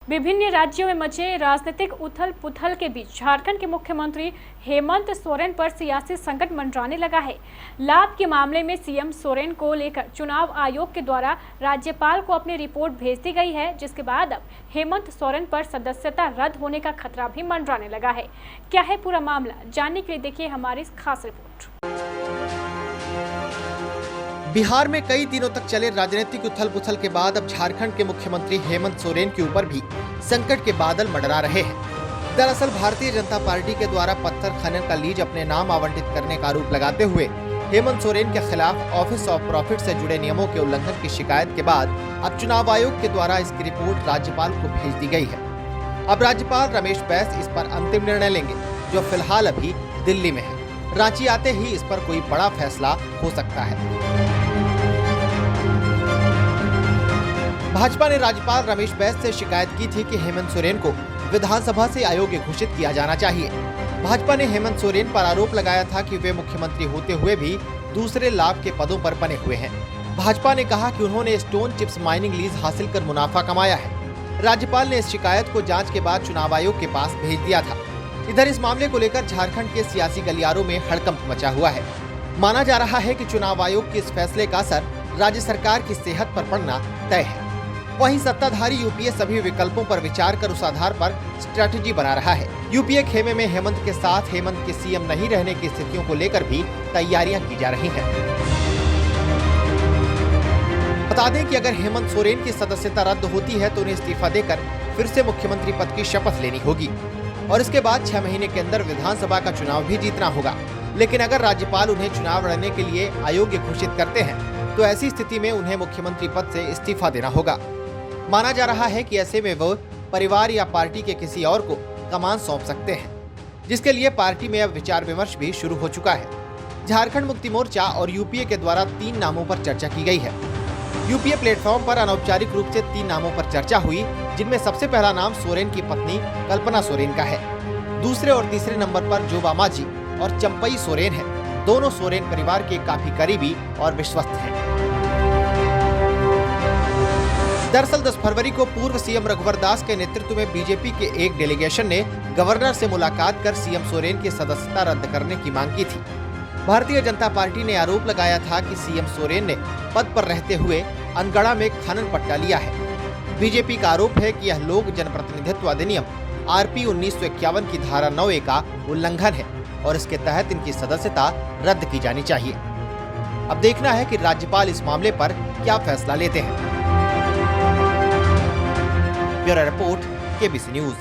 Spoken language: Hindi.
विभिन्न राज्यों में मचे राजनीतिक उथल पुथल के बीच झारखंड के मुख्यमंत्री हेमंत सोरेन पर सियासी संकट मंडराने लगा है। लाभ के मामले में सीएम सोरेन को लेकर चुनाव आयोग के द्वारा राज्यपाल को अपनी रिपोर्ट भेज दी गई है, जिसके बाद अब हेमंत सोरेन पर सदस्यता रद्द होने का खतरा भी मंडराने लगा है। क्या है पूरा मामला, जानने के लिए देखिए हमारी इस खास रिपोर्ट। बिहार में कई दिनों तक चले राजनीतिक उथल पुथल के बाद अब झारखंड के मुख्यमंत्री हेमंत सोरेन के ऊपर भी संकट के बादल मंडरा रहे हैं। दरअसल भारतीय जनता पार्टी के द्वारा पत्थर खनन का लीज अपने नाम आवंटित करने का आरोप लगाते हुए हेमंत सोरेन के खिलाफ ऑफिस ऑफ प्रॉफिट से जुड़े नियमों के उल्लंघन की शिकायत के बाद अब चुनाव आयोग के द्वारा इसकी रिपोर्ट राज्यपाल को भेज दी गई है। अब राज्यपाल रमेश बैस इस पर अंतिम निर्णय लेंगे, जो फिलहाल अभी दिल्ली में है। रांची आते ही इस पर कोई बड़ा फैसला हो सकता है। भाजपा ने राज्यपाल रमेश बैस से शिकायत की थी कि हेमंत सोरेन को विधानसभा से अयोग्य घोषित किया जाना चाहिए। भाजपा ने हेमंत सोरेन पर आरोप लगाया था कि वे मुख्यमंत्री होते हुए भी दूसरे लाभ के पदों पर बने हुए हैं। भाजपा ने कहा कि उन्होंने स्टोन चिप्स माइनिंग लीज हासिल कर मुनाफा कमाया है। राज्यपाल ने इस शिकायत को जांच के बाद चुनाव आयोग के पास भेज दिया था। इधर इस मामले को लेकर झारखंड के सियासी गलियारों में हड़कंप मचा हुआ है। माना जा रहा है कि चुनाव आयोग के इस फैसले का असर राज्य सरकार की सेहत पर पड़ना तय है। वहीं सत्ताधारी यूपीए सभी विकल्पों पर विचार कर उस आधार पर स्ट्रैटेजी बना रहा है। यूपीए खेमे में हेमंत के साथ हेमंत के सीएम नहीं रहने की स्थितियों को लेकर भी तैयारियां की जा रही हैं। बता दें कि अगर हेमंत सोरेन की सदस्यता रद्द होती है तो उन्हें इस्तीफा देकर फिर से मुख्यमंत्री पद की शपथ लेनी होगी और इसके बाद 6 महीने के अंदर विधानसभा का चुनाव भी जीतना होगा। लेकिन अगर राज्यपाल उन्हें चुनाव लड़ने के लिए अयोग्य घोषित करते हैं तो ऐसी स्थिति में उन्हें मुख्यमंत्री पद से इस्तीफा देना होगा। माना जा रहा है कि ऐसे में वो परिवार या पार्टी के किसी और को कमान सौंप सकते हैं, जिसके लिए पार्टी में अब विचार विमर्श भी शुरू हो चुका है। झारखंड मुक्ति मोर्चा और यूपीए के द्वारा 3 नामों पर चर्चा की गई है। यूपीए प्लेटफॉर्म पर अनौपचारिक रूप से 3 नामों पर चर्चा हुई, जिनमें सबसे पहला नाम सोरेन की पत्नी कल्पना सोरेन का है। दूसरे और तीसरे नंबर पर जोबा मांझी और चंपई सोरेन है। दोनों सोरेन परिवार के काफी करीबी और विश्वस्त हैं। दरअसल 10 फरवरी को पूर्व सीएम रघुवर दास के नेतृत्व में बीजेपी के एक डेलीगेशन ने गवर्नर से मुलाकात कर सीएम सोरेन की सदस्यता रद्द करने की मांग की थी। भारतीय जनता पार्टी ने आरोप लगाया था कि सीएम सोरेन ने पद पर रहते हुए अनगढ़ा में खनन पट्टा लिया है। बीजेपी का आरोप है कि यह लोक जनप्रतिनिधित्व अधिनियम आरपी 1951 की धारा 9A का उल्लंघन है और इसके तहत इनकी सदस्यता रद्द की जानी चाहिए। अब देखना है कि राज्यपाल इस मामले पर क्या फैसला लेते हैं। Bureau report, KBC news.